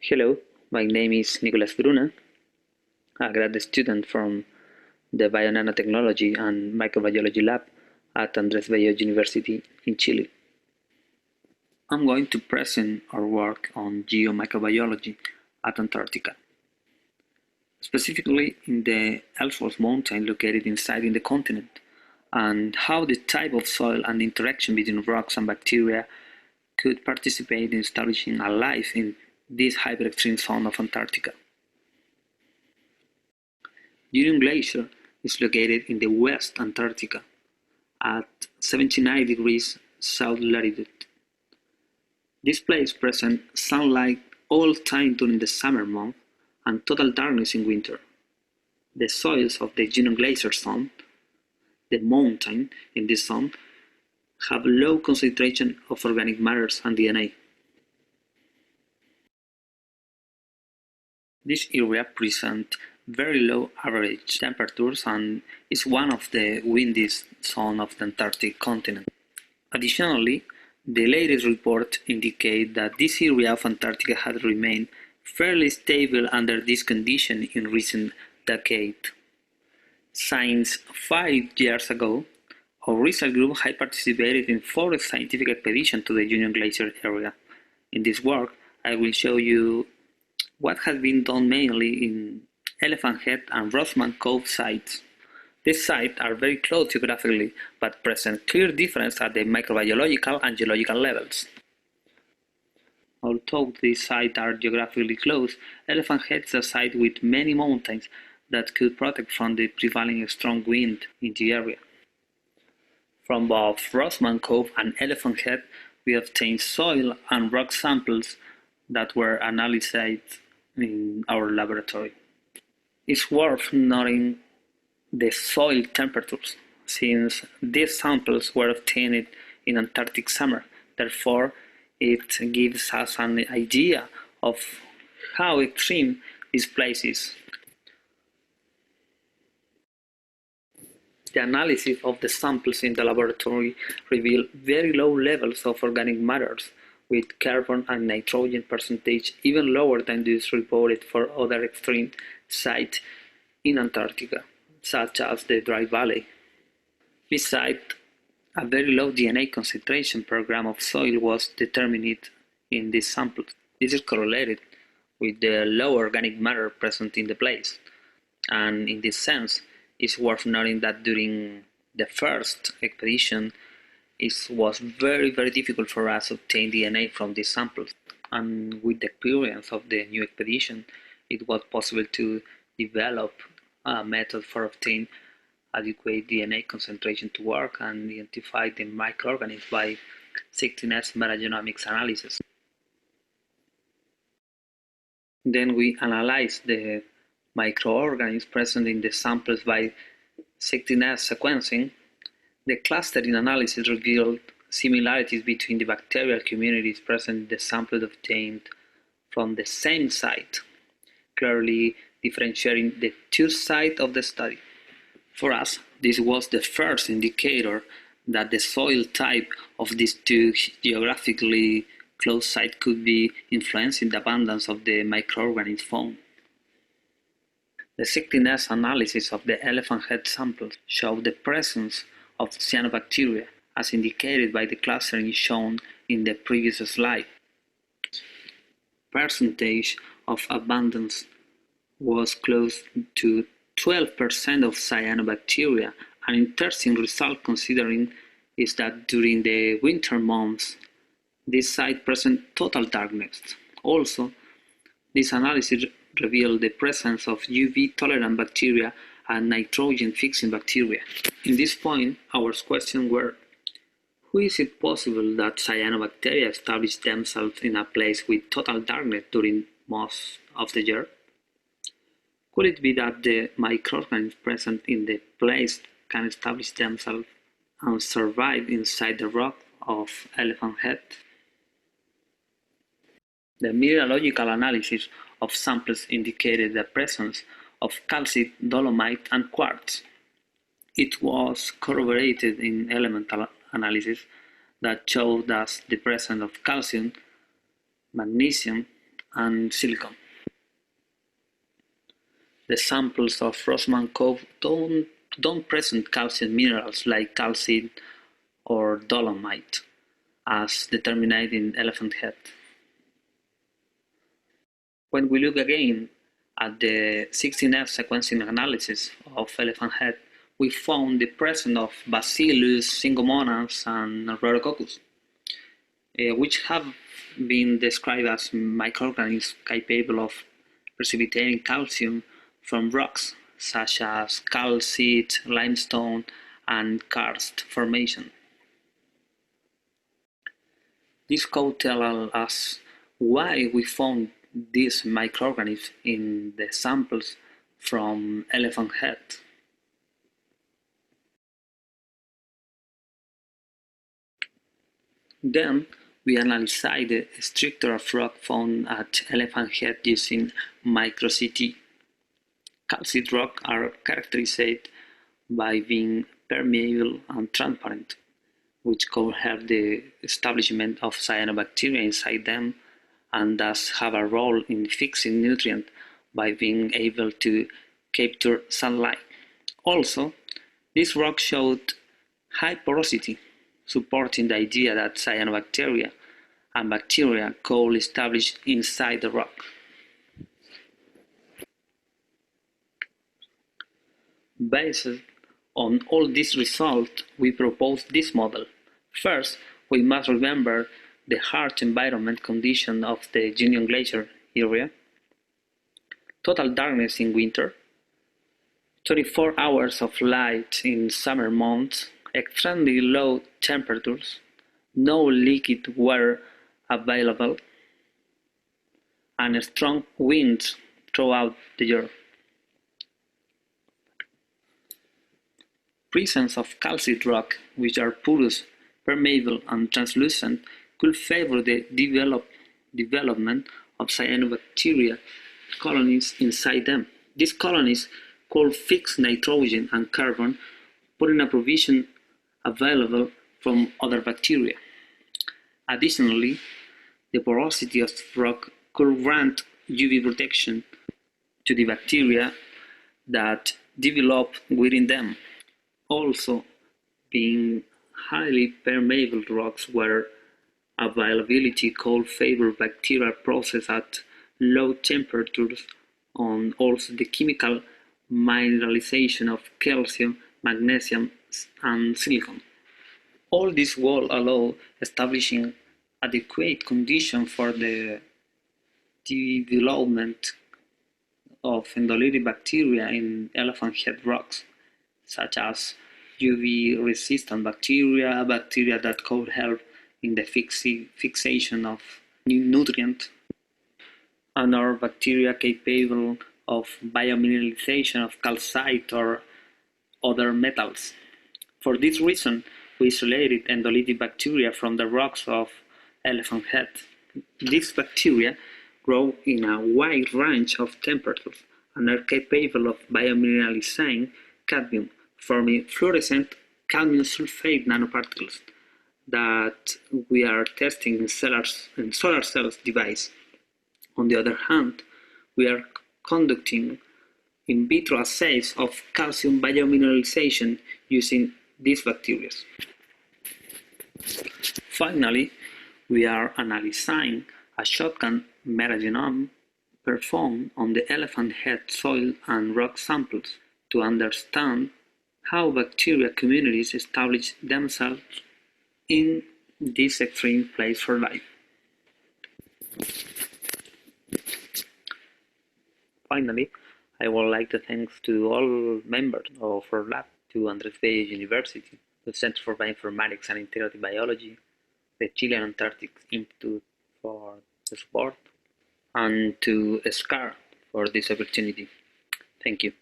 Hello, my name is Nicolas Bruna, a grad student from the Bionanotechnology and Microbiology Lab at Andrés Bello University in Chile. I'm going to present our work on geomicrobiology at Antarctica, specifically in the Ellsworth Mountain located inside in the continent, and how the type of soil and the interaction between rocks and bacteria could participate in establishing a life in this hyper-extreme zone of Antarctica. Union Glacier is located in the West Antarctica at 79 degrees south latitude. This place presents sunlight all time during the summer months and total darkness in winter. The soils of the Union Glacier zone, the mountain in this zone, have low concentration of organic matters and DNA. This area presents very low average temperatures and is one of the windiest zones of the Antarctic continent. Additionally, the latest reports indicate that this area of Antarctica has remained fairly stable under this condition in recent decades. Since 5 years ago, our research group had participated in 4 scientific expeditions to the Union Glacier area. In this work, I will show you what has been done mainly in Elephant Head and Rossman Cove sites. These sites are very close geographically, but present clear difference at the microbiological and geological levels. Although these sites are geographically close, Elephant Head is a site with many mountains that could protect from the prevailing strong wind in the area. From both Rossman Cove and Elephant Head, we obtained soil and rock samples that were analyzed in our laboratory. It's worth noting the soil temperatures, since these samples were obtained in Antarctic summer. Therefore, it gives us an idea of how extreme this place is. The analysis of the samples in the laboratory revealed very low levels of organic matters, with carbon and nitrogen percentage even lower than those reported for other extreme sites in Antarctica, such as the Dry Valley. Besides, a very low DNA concentration per gram of soil was determined in these samples. This is correlated with the low organic matter present in the place, and in this sense, it's worth noting that during the first expedition, it was very difficult for us to obtain DNA from these samples, and with the experience of the new expedition, it was possible to develop a method for obtaining adequate DNA concentration to work and identify the microorganisms by 16S metagenomics analysis. Then we analyzed the microorganisms present in the samples by 16S sequencing. The clustering analysis revealed similarities between the bacterial communities present in the samples obtained from the same site, clearly differentiating the two sites of the study. For us, this was the first indicator that the soil type of these two geographically close sites could be influencing the abundance of the microorganisms found. The 16S analysis of the elephant head samples showed the presence of cyanobacteria, as indicated by the clustering shown in the previous slide. Percentage of abundance was close to 12% of cyanobacteria. An interesting result considering is that during the winter months, this site presents total darkness. Also, this analysis revealed the presence of UV-tolerant bacteria and nitrogen-fixing bacteria. In this point, our questions were, how is it possible that cyanobacteria establish themselves in a place with total darkness during most of the year? Could it be that the microorganisms present in the place can establish themselves and survive inside the rock of Elephant Head? The mineralogical analysis of samples indicated the presence of calcite, dolomite, and quartz. It was corroborated in elemental analysis that showed us the presence of calcium, magnesium, and silicon. The samples of Rossman Cove don't present calcium minerals like calcite or dolomite, as determined in Elephant Head. When we look again at the 16F sequencing analysis of Elephant Head, we found the presence of Bacillus, Cingomonas, and Rhodococcus, which have been described as microorganisms capable of precipitating calcium from rocks such as calcite, limestone, and karst formation. This could tell us why we found these microorganisms in the samples from Elephant Head. Then we analyzed the structure of rock found at Elephant Head using micro-CT. Calcite rocks are characterized by being permeable and transparent, which could help the establishment of cyanobacteria inside them and thus have a role in fixing nutrients by being able to capture sunlight. Also, this rock showed high porosity, supporting the idea that cyanobacteria and bacteria could establish inside the rock. Based on all these results, we propose this model. First, we must remember the harsh environment condition of the Union Glacier area, total darkness in winter, 24 hours of light in summer months, extremely low temperatures, no liquid water available, and strong winds throughout the year. Presence of calcite rock, which are porous, permeable, and translucent, could favor the development of cyanobacteria colonies inside them. These colonies could fix nitrogen and carbon, putting a provision available from other bacteria. Additionally, the porosity of rock could grant UV protection to the bacteria that develop within them. Also, being highly permeable rocks where availability could favor bacterial process at low temperatures, and also the chemical mineralization of calcium, magnesium, and silicon. All this will allow establishing adequate conditions for the development of endolytic bacteria in elephant head rocks, such as UV-resistant bacteria, bacteria that could help in the fixation of nutrients, and are bacteria capable of biomineralization of calcite or other metals. For this reason, we isolated endolytic bacteria from the rocks of Elephant Head. These bacteria grow in a wide range of temperatures and are capable of biomineralizing cadmium, forming fluorescent cadmium sulfate nanoparticles that we are testing in solar cells device. On the other hand, we are conducting in vitro assays of calcium biomineralization using these bacteria. Finally, we are analyzing a shotgun metagenome performed on the elephant head soil and rock samples to understand how bacteria communities establish themselves in this extreme place for life. Finally, I would like to thank to all members of our lab, to Andrés Bello University, the Center for Bioinformatics and Integrative Biology, the Chilean Antarctic Institute for the support, and to SCAR for this opportunity. Thank you.